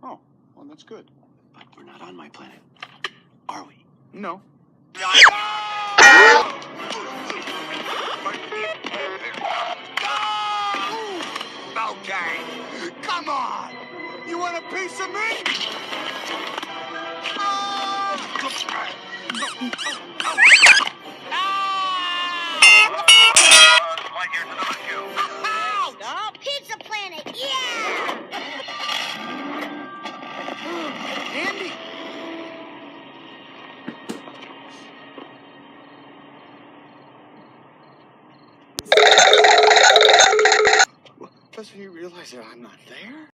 Oh, well, that's good. But we're not on my planet, are we? No. Okay, come on! You want a piece of me? Pizza Planet, yeah! Andy! Doesn't he realize that I'm not there?